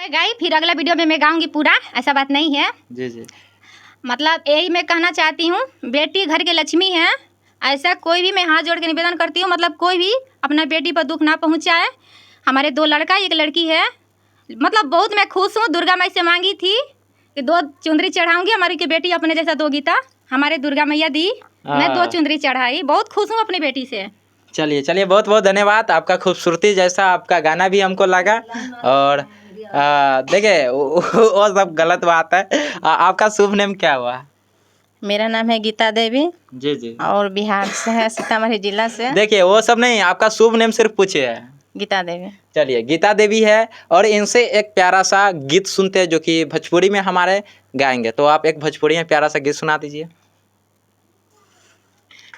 गाई फिर अगला वीडियो में मैं गाऊंगी पूरा, ऐसा बात नहीं है जी जी। मतलब यही मैं कहना चाहती हूँ, बेटी घर के लक्ष्मी है। ऐसा कोई भी मैं हाथ जोड़ के निवेदन करती हूँ, मतलब कोई भी अपना बेटी पर दुख ना पहुँचाए। हमारे 2 लड़का 1 लड़की है, मतलब बहुत मैं खुश हूँ। दुर्गा माई से मांगी थी कि 2 चुंदरी चढ़ाऊंगी, हमारी की बेटी अपने जैसा दोगी था। हमारे दुर्गा मैया दी, मैं 2 चुंदरी चढ़ाई। बहुत खुश हूँ अपनी बेटी से। चलिए चलिए, बहुत बहुत धन्यवाद। आपका खूबसूरती जैसा आपका गाना भी हमको लगा। और देखिए वो सब गलत बात है। आपका शुभ नेम क्या हुआ? मेरा नाम है गीता देवी जी जी। और बिहार से है, सीतामढ़ी जिला से। देखिए वो सब नहीं, आपका शुभ नेम सिर्फ पूछे है। गीता देवी। चलिए, गीता देवी है और इनसे एक प्यारा सा गीत सुनते हैं जो कि भोजपुरी में हमारे गाएंगे। तो आप एक भोजपुरी में प्यारा सा गीत सुना दीजिए।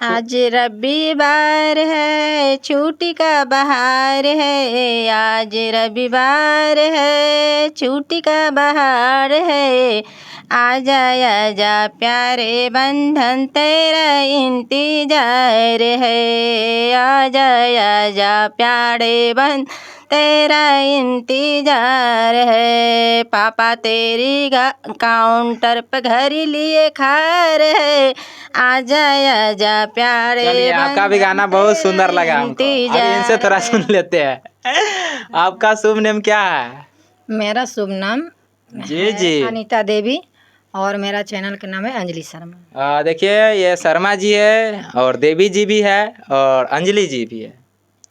आज रविवार है, छुट्टी का बहार है। आज रविवार है, छुट्टी का बहार है। आजा आजा प्यारे बंधन तेरा इंतजार है। आजा आजा प्यारे बंधन तेरा इंतजार है। पापा तेरी काउंटर पर घर लिए खा रहे। आजा आजा प्यारे। चलिए, आपका भी गाना बहुत सुंदर लगा हमको। अब इनसे थोड़ा सुन लेते हैं। आपका शुभ नेम क्या है? मेरा शुभ नाम जी जी। अनीता देवी और मेरा चैनल का नाम है अंजलि शर्मा। देखिए, ये शर्मा जी है और देवी जी भी है और अंजलि जी भी है।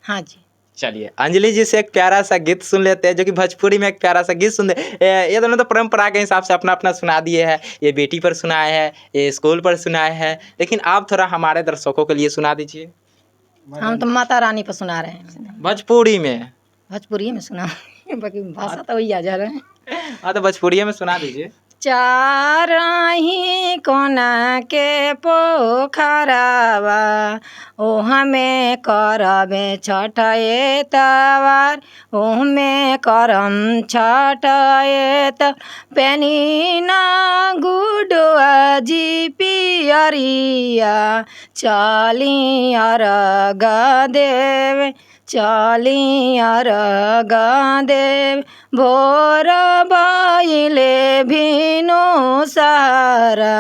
हाँ जी। चलिए, अंजलि जी से एक प्यारा सा गीत सुन लेते हैं जो कि भोजपुरी में एक प्यारा सा गीत सुन ये दोनों तो परंपरा के हिसाब से अपना अपना सुना दिए हैं। ये बेटी पर सुनाए हैं, ये स्कूल पर सुनाए हैं, लेकिन आप थोड़ा हमारे दर्शकों के लिए सुना दीजिए। हम तो माता रानी पर सुना रहे हैं, भोजपुरी में। भोजपुरी में सुना बाकी भाषा तो वही आ जा रहे हैं। हाँ, तो भोजपुरी में सुना दीजिए। चारही कोना के पोखरावा ओ हमें करबे छठ एतवार। ओहमे करम छठ एत पेनीना गुडुआ जी पियरिया। चली अरग देव चली अरग देव। भोर भइले भिनु सारा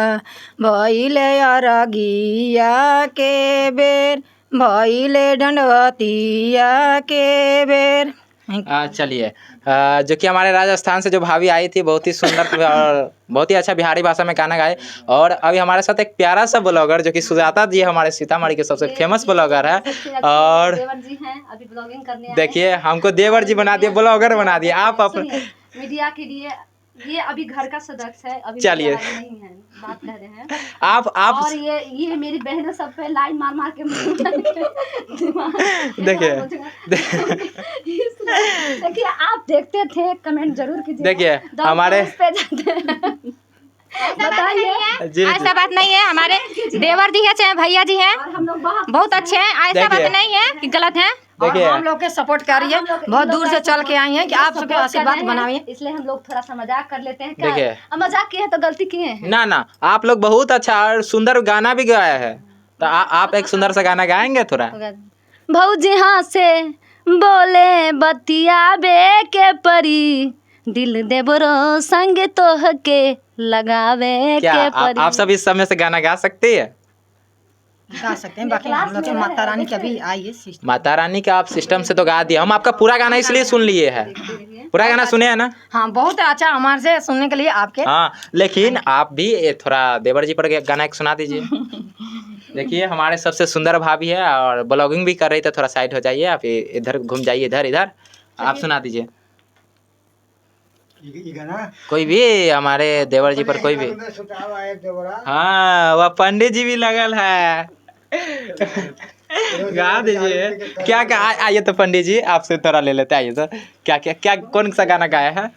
भइले अरगिया के बेर। भइले दंडवतिया के बेर। चलिए, जो कि हमारे राजस्थान से जो भाभी आई थी, बहुत ही सुंदर और बहुत ही अच्छा बिहारी भाषा में गाना गाए। और अभी हमारे साथ एक प्यारा सा ब्लॉगर जो कि सुजाता जी हमारे सीतामढ़ी के सबसे फेमस ब्लॉगर है। और देवर जी हैं, अभी ब्लॉगिंग करने आए देखिए, हमको देवर जी बना दिए, ब्लॉगर बना दिए। आप अपने मीडिया के लिए ये अभी घर का सदस्य है, अभी चलिए। नहीं है, बात कर रहे हैं। आप और ये मेरी बहनें सब पे लाइन मार मार के देखिए, आप देखते थे, कमेंट जरूर कीजिए। देखिए हमारे बताइए, जी ऐसा बात नहीं है। हमारे देवर जी है चाहे भैया जी हैं, बहुत अच्छे हैं। ऐसा बात नहीं है कि गलत है। और हम लोग के सपोर्ट करिए, बहुत दूर से चल के आई हैं कि आप सबके आशीर्वाद बनाइए। इसलिए हम लोग थोड़ा सा मजाक कर लेते हैं। देखिए, मजाक किए हैं तो गलती किए हैं ना, आप लोग बहुत अच्छा और सुंदर गाना भी गाया है। तो आप एक सुंदर सा गाना गाएंगे थोड़ा? भौजी हाँ से बोले बतियाबे के परी। दिल देबरो संग तोह के लगावे क्या के परी। आप सब इस समय से गाना गा सकते हैं? गा सकते हैं, बाकी हम लोग के माता रानी का भी आई है। माता रानी का आप सिस्टम से तो गा दिया। हम आपका पूरा गाना इसलिए सुन लिए हैं, पूरा गाना सुने हैं ना? हाँ, बहुत अच्छा हमारे से सुनने के लिए आपके। हाँ, लेकिन आप भी थोड़ा देवर जी पर गाना एक सुना दीजिए। देखिए, हमारे सबसे सुंदर भाभी है और ब्लॉगिंग भी कर रही थी। थोड़ा साइड हो जाइए, आप इधर घूम जाइए, इधर आप सुना दीजिए कोई भी, हमारे देवर जी पर कोई भी। हाँ, वह पंडित जी भी लगल है। गा दीजिए। क्या आइए तो पंडित जी, आपसे थोड़ा ले लेते। आइए तो क्या कौन सा गाना गाया है?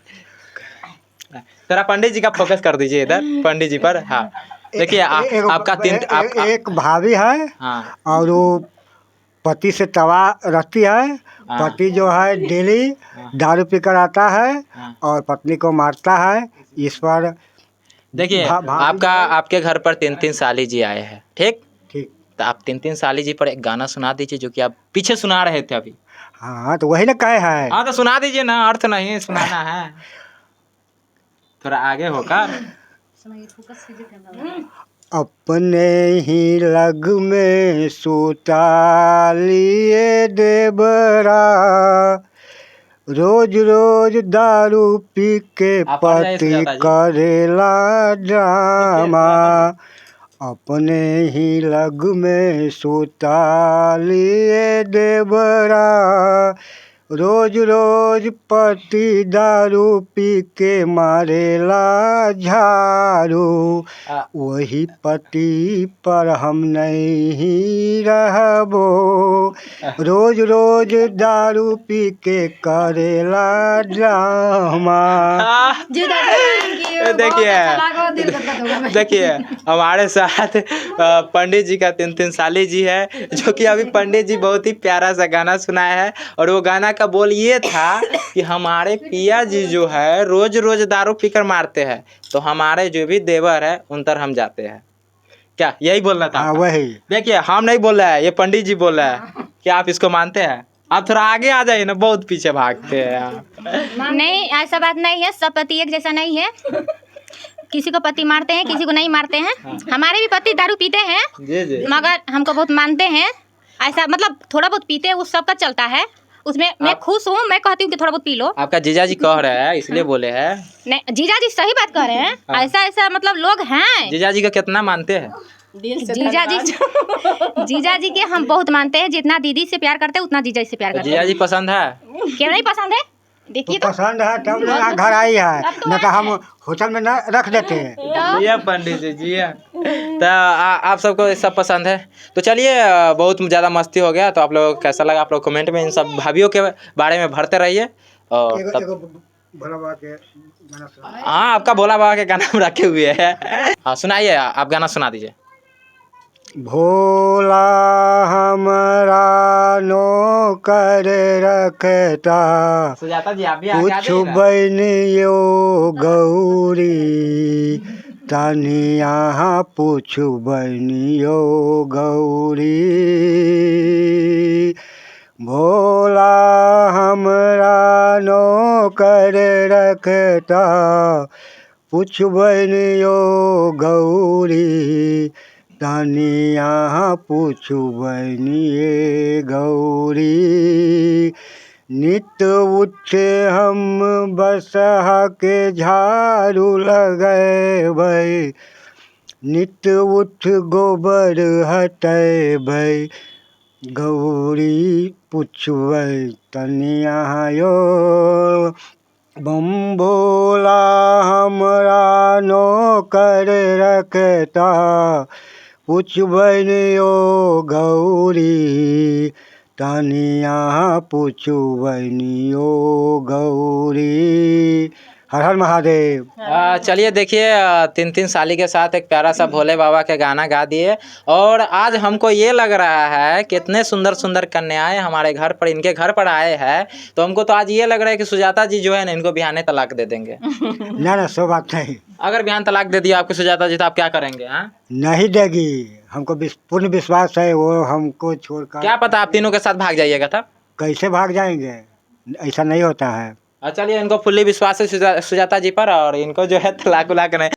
थोड़ा पंडित जी का फोकस कर दीजिए इधर, पंडित जी पर। हाँ, देखिए आपका एक भाभी है। हाँ। और वो पति से तवा रहती है। पति जो है डेली दारू पीकर आता है और पत्नी को मारता है। इस पर देखिए, आपके घर पर 3 साली जी आए हैं, ठीक? तो आप 3 साली जी पर एक गाना सुना दीजिए जो कि आप पीछे सुना रहे थे अभी। हाँ, तो वही ना कहे है। हाँ, तो सुना दीजिए ना, अर्थ नहीं सुनाना है। थोड़ा आगे होकर। अपने ही लग में सूता लिए देवरा, रोज रोज दारू पी के आप पढ़ जाइए पति सुजाता जी। करेला ड्रामा। अपने ही लग में सूता लिए देवरा, रोज रोज पति दारू पी के मारेला झाड़ू। आ, वही पति पर हम नहीं रहबो, रोज रोज दारू पी के करेला ड्रामा। देखिए हमारे साथ पंडित जी का 3 साली जी है, जो कि अभी पंडित जी बहुत ही प्यारा सा गाना सुनाया है। और वो गाना का बोल ये था कि हमारे पिया जी जो है रोज रोज दारू पीकर मारते हैं, तो हमारे जो भी देवर है उन तर हम जाते हैं। क्या यही बोलना था? हाँ वही। देखिए हम नहीं बोल रहे हैं, ये पंडित जी बोल रहे हैं। क्या आप इसको मानते हैं? आप थोड़ा आगे आ जाइए ना, बहुत पीछे भागते हैं आप। नहीं, ऐसा बात नहीं है, सब पति एक जैसा नहीं है। किसी को पति मारते हैं, किसी को नहीं मारते हैं। हमारे भी पति दारू पीते हैं, जी जी। मगर हमको बहुत मानते हैं। ऐसा मतलब थोड़ा बहुत पीते हैं, वो सबका चलता है, उसमें मैं खुश हूँ। मैं कहती हूँ कि थोड़ा बहुत पी लो। आपका जीजा जी कह रहे हैं इसलिए बोले हैं। नहीं, जीजा जी सही बात कह रहे हैं। ऐसा ऐसा मतलब लोग हैं। जीजा जी का कितना मानते हैं? जीजा जी के हम बहुत मानते हैं। जितना दीदी से प्यार करते हैं उतना जीजा जी से प्यार करते जीजा जी पसंद है? हैं। क्यों नहीं पसंद है? देखिए तो पसंद है तब ना यहाँ घर आई है, न तो हम होटल में न रख देते हैं। जी पंडित जी, जी तो आप सबको ये सब पसंद है। तो चलिए बहुत ज़्यादा मस्ती हो गया। तो आप लोग कैसा लगा आप लोग कमेंट में इन सब भाभीयों के बारे में भरते रहिए। और तब भोला बाबा के गाना सुना। हाँ, आपका भोला बाबा के गाना हम रखे हुए हैं। हाँ सुनाइए, आप गाना सुना दीजिए। भोला हमारा नौकर रखता, सुजाता जी आप भी कुछ बनियो गौरी, तनी यहाँ पूछ बनियो गौरी। भोला हमरा नौकर रखता, पूछ बनियो गौरी, तनी यहाँ पूछ बनिए गौरी। नित उठ हम बसहा के झाड़ू लगैबै, नित उठ गोबर हटैबै, गौरी पुछबै तनी यहाँ यो। बम भोला हमरा नौकर रखता, पुछबै यो गौरी, तनी यहाँ पुछबै यो गौरी। हर हर महादेव। चलिए देखिए 3 साली के साथ एक प्यारा सा भोले बाबा के गाना गा दिए। और आज हमको ये लग रहा है कि इतने सुंदर सुंदर कन्याएं हमारे घर पर, इनके घर पर आए हैं, तो हमको तो आज ये लग रहा है कि सुजाता जी जो है ना इनको बिहाने तलाक दे देंगे। ना सो बात नहीं। अगर बिहान तलाक दे दिया आपको सुजाता जी तो आप क्या करेंगे? हाँ नहीं देगी, हमको पूर्ण विश्वास है वो हमको छोड़कर। क्या पता आप तीनों के साथ भाग जाइएगा तब। कैसे भाग जाएंगे, ऐसा नहीं होता है। चलिए इनको फुल्ली विश्वास है सुजाता जी पर, और इनको जो है तलाक उलाक नहीं।